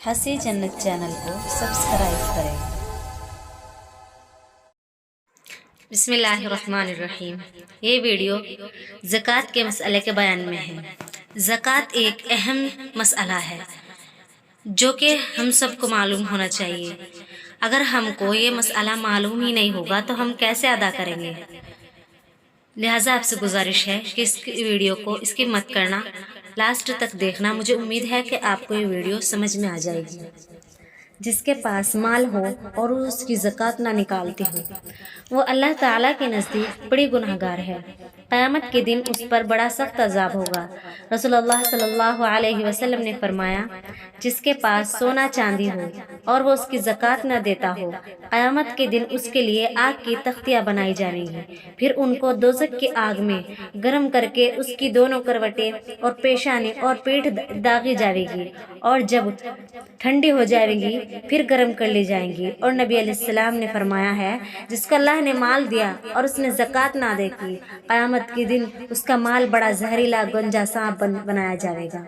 हंसी जन्नत चैनल को सब्सक्राइब करें। बिस्मिल्लाहिर्रहमानिर्रहीम। ये वीडियो ज़कात के मसले के बयान में है। ज़कात एक अहम मसला है जो कि हम सबको मालूम होना चाहिए। अगर हमको ये मसला मालूम ही नहीं होगा तो हम कैसे अदा करेंगे। लिहाजा आपसे गुजारिश है कि इस वीडियो को स्किप मत करना, लास्ट तक देखना। मुझे उम्मीद है कि आपको ये वीडियो समझ में आ जाएगी। जिसके पास माल हो और वो उसकी ज़कात ना निकालती हो, वो अल्लाह ताला के नज़दीक बड़ी गुनहगार है। क़यामत के दिन उस पर बड़ा सख्त अज़ाब होगा। रसूलुल्लाह सल्लल्लाहु अलैहि वसल्लम ने फरमाया, जिसके पास सोना चांदी हो और वो उसकी ज़कात न देता हो, क़यामत के दिन उसके लिए आग की तख्तियाँ बनाई जाएंगी। फिर उनको दोज़ख की आग में गर्म करके उसकी दोनों करवटें और पेशानी और पीठ दागी जाएगी, और जब ठंडी हो जाएंगी फिर गर्म कर ली जाएंगी। और नबी अलैहिस्सलाम ने फरमाया है, जिसको अल्लाह ने माल दिया और उसने ज़कात ना दे की, क़यामत के दिन उसका माल बड़ा जहरीला गंजा सांप बनाया जाएगा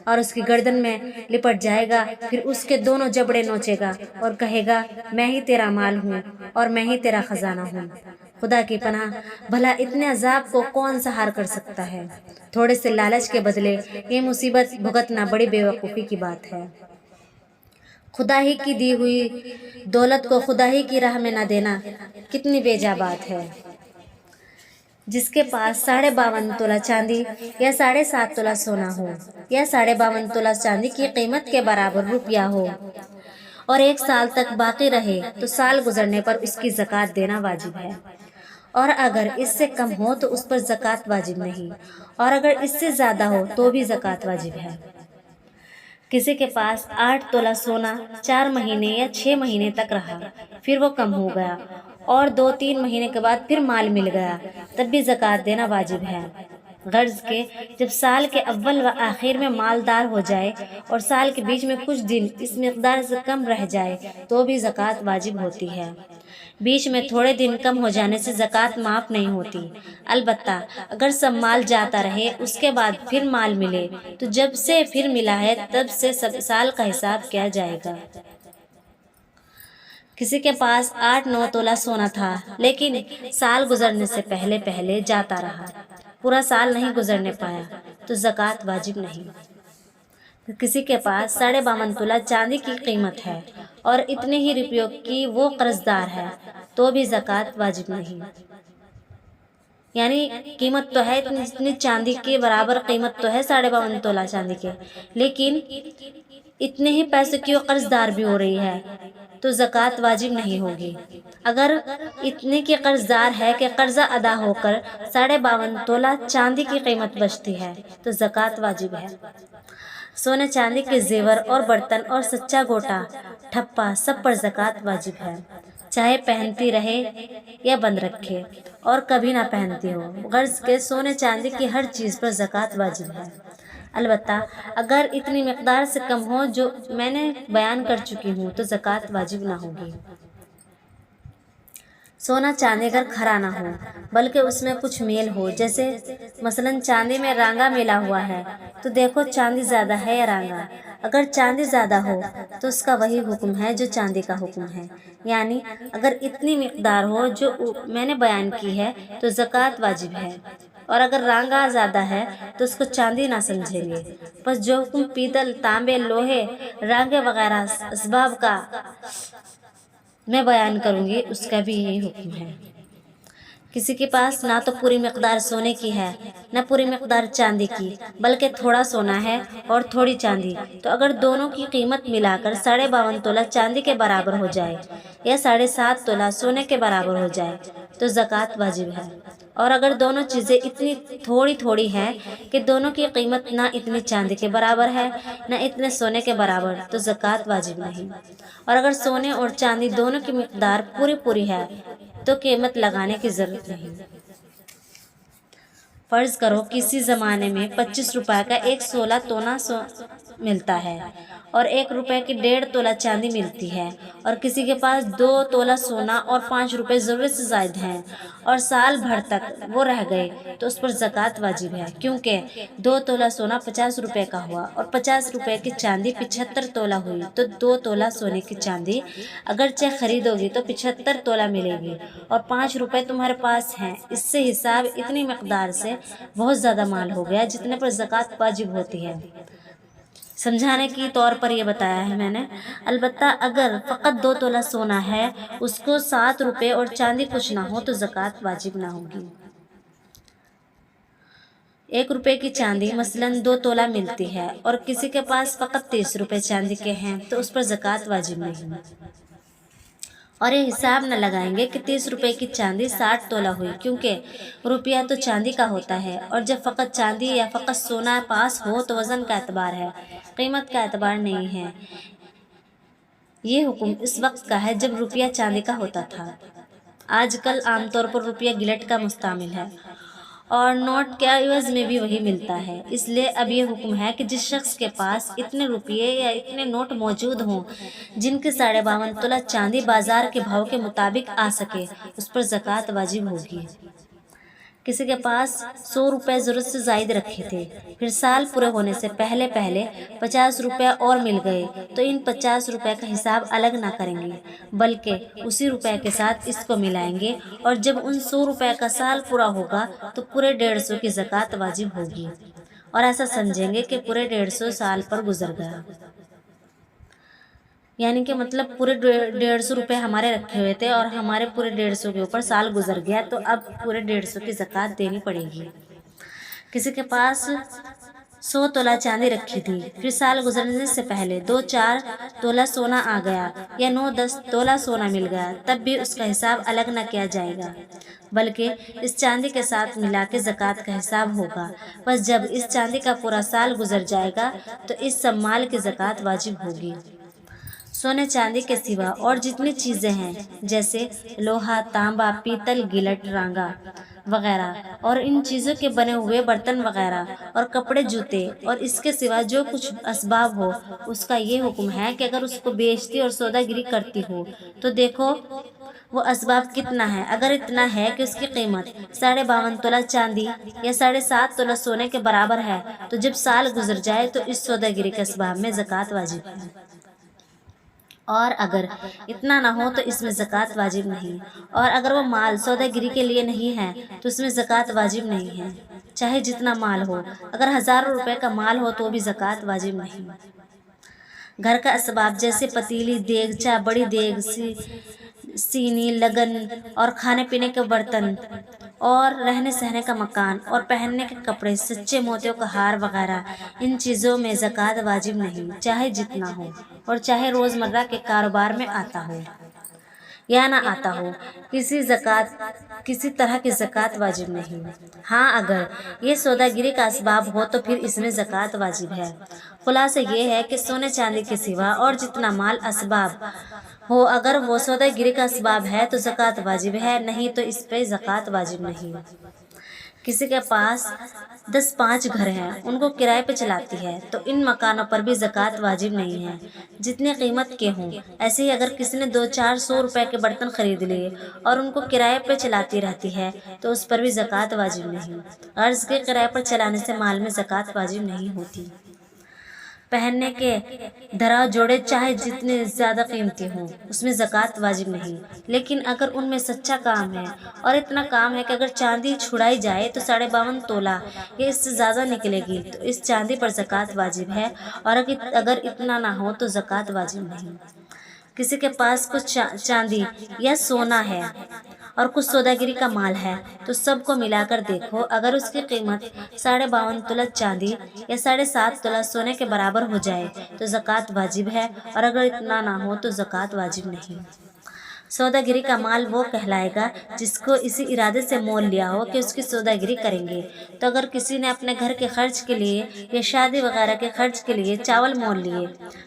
और उसकी गर्दन में लिपट जाएगा। फिर उसके दोनों जबड़े नोचेगा और कहेगा, मैं ही तेरा माल हूँ और मैं ही तेरा खजाना हूँ। खुदा की पनाह, भला इतने अजाब को कौन सहार कर सकता है। थोड़े से लालच के बदले ये मुसीबत भुगतना बड़ी बेवकूफ़ी की बात है। खुदा ही की दी हुई दौलत को खुदा ही की राह में न देना कितनी बेजा बात है। जिसके पास 52.5 तोला चांदी या 7.5 तोला सोना हो या 52.5 तोला चांदी की कीमत के बराबर रुपया हो और 1 साल तक बाकी रहे तो साल गुजरने पर उसकी ज़कात देना वाजिब है। और अगर इससे कम हो तो उस पर ज़कात वाजिब नहीं, और अगर इससे ज़्यादा हो तो भी ज़कात वाजिब है। किसी के पास 8 तोला सोना 4 महीने या 6 महीने तक रहा, फिर वो कम हो गया और 2-3 महीने के बाद फिर माल मिल गया, तब भी ज़कात देना वाजिब है। गर्ज के जब साल के अव्वल व आखिर में मालदार हो जाए और साल के बीच में कुछ दिन इस मिक़दार से कम रह जाए तो भी ज़कात वाजिब होती है। बीच में थोड़े दिन कम हो जाने से ज़कात माफ़ नहीं होती। अलबत्ता अगर सब माल जाता रहे उसके बाद फिर माल मिले तो जब से फिर मिला है तब से सब साल का हिसाब किया जाएगा। किसी के पास 8-9 तोला सोना था, लेकिन साल गुजरने से पहले पहले जाता रहा, पूरा साल नहीं गुजरने पाया तो ज़कात वाजिब नहीं। किसी के पास 52.5 तोला चांदी की कीमत है और इतने ही रुपयों की वो कर्जदार है तो भी ज़कात वाजिब नहीं। यानी कीमत तो है इतनी चांदी के बराबर कीमत तो है 52.5 तोला चांदी के, लेकिन इतने ही पैसे की वो कर्जदार भी हो रही है तो ज़कात वाजिब नहीं होगी। अगर इतने के कर्जदार है कि कर्जा अदा होकर 52.5 तोला चांदी की कीमत बचती है तो ज़कात वाजिब है। सोने चांदी के जेवर और बर्तन और सच्चा गोटा ठप्पा सब पर ज़कात वाजिब है, चाहे पहनती रहे या बंद रखे और कभी ना पहनती हो। गर्ज के सोने चांदी की हर चीज़ पर ज़कात वाजिब है। अलबत्ता अगर इतनी मिक़दार से कम हो जो मैंने बयान कर चुकी हूँ तो ज़कात वाजिब ना होगी। सोना चांदी अगर खरा ना हो बल्कि उसमें कुछ मेल हो, जैसे मसलन चांदी में रांगा मिला हुआ है तो देखो चांदी ज़्यादा है या रांगा। अगर चांदी ज़्यादा हो तो उसका वही हुक्म है जो चांदी का हुक्म है। यानी अगर इतनी मिक़दार हो जो मैंने बयान की है तो ज़कात वाजिब है, और अगर रांगा ज़्यादा है तो उसको चांदी ना समझेंगे। बस जो हुक्म पीतल, तांबे, लोहे, रांगे वगैरह असबाब का मैं बयान करूँगी उसका भी यही हुक्म है। किसी के पास ना तो पूरी मिक़दार सोने की है न पूरी मिक़दार चांदी की, बल्कि थोड़ा सोना है और थोड़ी चांदी, तो अगर दोनों की कीमत मिलाकर 52.5 तोला चांदी के बराबर हो जाए या 7.5 तोला सोने के बराबर हो जाए तो ज़कात वाजिब है। और अगर दोनों चीज़ें इतनी थोड़ी थोड़ी हैं कि दोनों की कीमत ना इतनी चांदी के बराबर है न इतने सोने के बराबर तो ज़कात वाजिब नहीं। और अगर सोने और चांदी दोनों की मिक़दार पूरी पूरी है तो कीमत लगाने की ज़रूरत नहीं। फ़र्ज़ करो किसी ज़माने में 25 रुपये का एक 16 तोला ملتا ہے اور 1 روپے کی 1.5 تولہ چاندی ملتی ہے، اور کسی کے پاس 2 تولہ سونا اور 5 روپے ضرورت سے زائد ہیں اور سال بھر تک وہ رہ گئے تو اس پر زکوٰۃ واجب ہے، کیونکہ 2 تولہ سونا 50 روپے کا ہوا اور 50 روپے کی چاندی 75 تولہ ہوئی، تو 2 تولہ سونے کی چاندی اگرچہ خریدو گی تو 75 تولہ ملے گی اور 5 روپے تمہارے پاس ہیں۔ اس سے حساب اتنی مقدار سے بہت زیادہ مال ہو گیا جتنے پر زکوٰۃ واجب ہوتی ہے۔ سمجھانے کی طور پر یہ بتایا ہے میں نے۔ البتہ اگر فقط 2 تولہ سونا ہے، اس کو 7 روپے اور چاندی کچھ نہ ہو تو زکوٰۃ واجب نہ ہوگی۔ 1 روپے کی چاندی مثلاً 2 تولہ ملتی ہے اور کسی کے پاس فقط 30 روپے چاندی کے ہیں تو اس پر زکوٰۃ واجب نہیں، اور یہ حساب نہ لگائیں گے کہ 30 روپے کی چاندی 60 تولہ ہوئی، کیونکہ روپیہ تو چاندی کا ہوتا ہے، اور جب فقط چاندی یا فقط سونا پاس ہو تو وزن کا اعتبار ہے، قیمت کا اعتبار نہیں ہے۔ یہ حکم اس وقت کا ہے جب روپیہ چاندی کا ہوتا تھا۔ آج کل عام طور پر روپیہ گلٹ کا مستعمل ہے اور نوٹ کے عوض میں بھی وہی ملتا ہے، اس لیے اب یہ حکم ہے کہ جس شخص کے پاس اتنے روپیے یا اتنے نوٹ موجود ہوں جن کے 52.5 تولہ چاندی بازار کے بھاؤ کے مطابق آ سکے، اس پر زکوٰۃ واجب ہوگی۔ کسی کے پاس 100 روپے ضرورت سے زائد رکھے تھے، پھر سال پورے ہونے سے پہلے 50 روپے اور مل گئے تو ان 50 روپے کا حساب الگ نہ کریں گے، بلکہ اسی روپے کے ساتھ اس کو ملائیں گے، اور جب ان 100 روپے کا سال پورا ہوگا تو پورے 150 کی زکوٰۃ واجب ہوگی، اور ایسا سمجھیں گے کہ پورے 150 سال پر گزر گیا، یعنی کہ مطلب پورے 150 روپے ہمارے رکھے ہوئے تھے اور ہمارے پورے 150 کے اوپر سال گزر گیا تو اب پورے 150 کی زکوٰۃ دینی پڑے گی۔ کسی کے پاس 100 تولہ چاندی رکھی تھی، پھر سال گزرنے سے پہلے 2-4 تولہ سونا آ گیا یا 9-10 تولہ سونا مل گیا، تب بھی اس کا حساب الگ نہ کیا جائے گا، بلکہ اس چاندی کے ساتھ ملا کے زکوٰۃ کا حساب ہوگا۔ بس جب اس چاندی کا پورا سال گزر جائے گا تو اس سب مال کی زکوٰۃ واجب ہوگی۔ سونے چاندی کے سوا اور جتنی چیزیں ہیں جیسے لوہا، تانبا، پیتل، گلٹ، رانگا وغیرہ، اور ان چیزوں کے بنے ہوئے برتن وغیرہ اور کپڑے، جوتے، اور اس کے سوا جو کچھ اسباب ہو، اس کا یہ حکم ہے کہ اگر اس کو بیچتی اور سودا گری کرتی ہو تو دیکھو وہ اسباب کتنا ہے، اگر اتنا ہے کہ اس کی قیمت 52.5 تولہ چاندی یا 7.5 تولہ سونے کے برابر ہے تو جب سال گزر جائے تو اس سودا گری کے اسباب میں زکوٰۃ واجب ہے، اور اگر اتنا نہ ہو تو اس میں زکوٰۃ واجب نہیں، اور اگر وہ مال سودا گری کے لیے نہیں ہے تو اس میں زکوٰۃ واجب نہیں ہے، چاہے جتنا مال ہو، اگر ہزاروں روپے کا مال ہو تو بھی زکوٰۃ واجب نہیں۔ گھر کا اسباب جیسے پتیلی، دیگچا، بڑی دیگ، سینی، لگن اور کھانے پینے کے برتن، اور رہنے سہنے کا مکان اور پہننے کے کپڑے، سچے موتیوں کا ہار وغیرہ، ان چیزوں میں زکوٰۃ واجب نہیں، چاہے جتنا ہو اور چاہے روزمرہ کے کاروبار میں آتا ہو یا نہ آتا ہو، کسی طرح کی زکوٰۃ واجب نہیں۔ ہاں اگر یہ سودا گری کا اسباب ہو تو پھر اس میں زکوٰۃ واجب ہے۔ خلاصہ یہ ہے کہ سونے چاندی کے سوا اور جتنا مال اسباب ہو، اگر وہ سودا گری کا اسباب ہے تو زکوٰۃ واجب ہے، نہیں تو اس پہ زکوٰۃ واجب نہیں۔ کسی کے پاس 10-5 گھر ہیں، ان کو کرائے پہ چلاتی ہے تو ان مکانوں پر بھی زکوٰۃ واجب نہیں ہے، جتنی قیمت کے ہوں۔ ایسے ہی اگر کسی نے 200-400 روپے کے برتن خرید لیے اور ان کو کرائے پہ چلاتی رہتی ہے تو اس پر بھی زکوٰۃ واجب نہیں۔ غرض کے کرائے پر چلانے سے مال میں زکوٰۃ واجب نہیں ہوتی۔ پہننے کے دھرا جوڑے چاہے جتنے زیادہ قیمتی ہوں، اس میں زکوٰۃ واجب نہیں، لیکن اگر ان میں سچا کام ہے اور اتنا کام ہے کہ اگر چاندی چھڑائی جائے تو 52.5 تولہ یا اس سے زیادہ نکلے گی تو اس چاندی پر زکوٰۃ واجب ہے، اور اگر اتنا نہ ہو تو زکوٰۃ واجب نہیں۔ کسی کے پاس کچھ چاندی یا سونا ہے اور کچھ سوداگری کا مال ہے تو سب کو ملا کر دیکھو، اگر اس کی قیمت 52.5 تولہ چاندی یا 7.5 تولہ سونے کے برابر ہو جائے تو زکوٰۃ واجب ہے، اور اگر اتنا نہ ہو تو زکوٰۃ واجب نہیں۔ سوداگری کا مال وہ کہلائے گا جس کو اسی ارادے سے مول لیا ہو کہ اس کی سوداگری کریں گے۔ تو اگر کسی نے اپنے گھر کے خرچ کے لیے یا شادی وغیرہ کے خرچ کے لیے چاول مول لیے،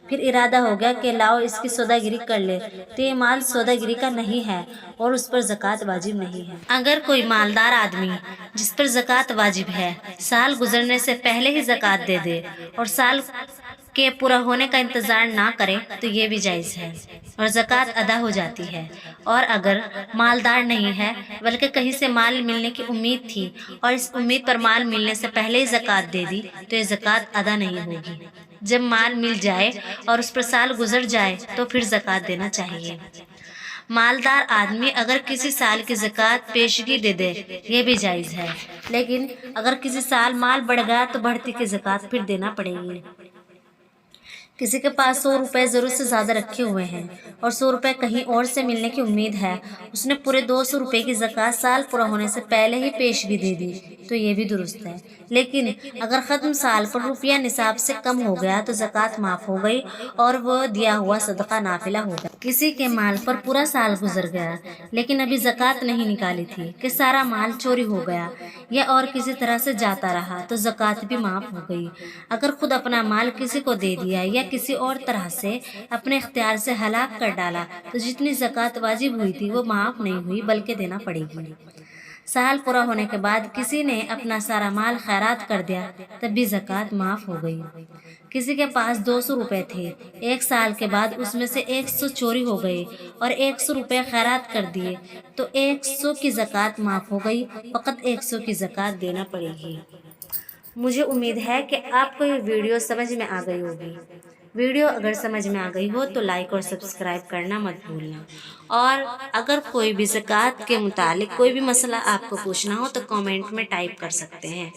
پھر ارادہ ہو گیا کہ لاؤ اس کی سوداگری کر لے، تو یہ مال سوداگری کا نہیں ہے اور اس پر زکوٰۃ واجب نہیں ہے۔ اگر کوئی مالدار آدمی جس پر زکوٰۃ واجب ہے سال گزرنے سے پہلے ہی زکوٰۃ دے دے اور سال के पूरा होने का इंतज़ार ना करें तो ये भी जायज़ है और ज़कात अदा हो जाती है। और अगर मालदार नहीं है बल्कि कहीं से माल मिलने की उम्मीद थी और इस उम्मीद पर माल मिलने से पहले ही ज़कात दे दी तो ये ज़कात अदा नहीं होगी। जब माल मिल जाए और उस पर साल गुजर जाए तो फिर ज़कात देना चाहिए। मालदार आदमी अगर किसी साल की ज़कात पेशगी दे दे ये भी जायज़ है, लेकिन अगर किसी साल माल बढ़ गया तो बढ़ती की ज़कात फिर देना पड़ेगी। किसी के पास 100 रुपये ज़रूरत से ज़्यादा रखे हुए हैं और 100 रुपये कहीं और से मिलने की उम्मीद है, उसने पूरे 200 रुपये की ज़कात साल पूरा होने से पहले ही पेशगी दे दी तो ये भी दुरुस्त है। लेकिन अगर ख़त्म साल पर रुपया निसाब से कम हो गया तो ज़कात माफ़ हो गई और वह दिया हुआ सदका नाफिला हो गया। किसी के माल पर पूरा साल गुजर गया लेकिन अभी ज़कात नहीं निकाली थी कि सारा माल चोरी हो गया या और किसी तरह से जाता रहा तो ज़कात भी माफ़ हो गई। अगर खुद अपना माल किसी को दे दिया या किसी और तरह से अपने इख्तियार से हलाक कर डाला तो जितनी ज़कात वाजिब हुई थी वो माफ़ नहीं हुई बल्कि देना पड़ेगी। साल पूरा होने के बाद किसी ने अपना सारा माल खैरात कर दिया तब भी ज़कात माफ़ हो गई। किसी के पास 200 रुपये थे, एक साल के बाद उसमें से 100 चोरी हो गए और 100 रुपये खैरात कर दिए तो 100 की ज़कात माफ़ हो गई, फ़कत 100 की ज़कात देना पड़ेगी। मुझे उम्मीद है कि आपको ये वीडियो समझ में आ गई होगी। वीडियो अगर समझ में आ गई हो तो लाइक और सब्सक्राइब करना मत भूलना। और अगर कोई भी ज़कात के मुतालिक कोई भी मसला आपको पूछना हो तो कमेंट में टाइप कर सकते हैं।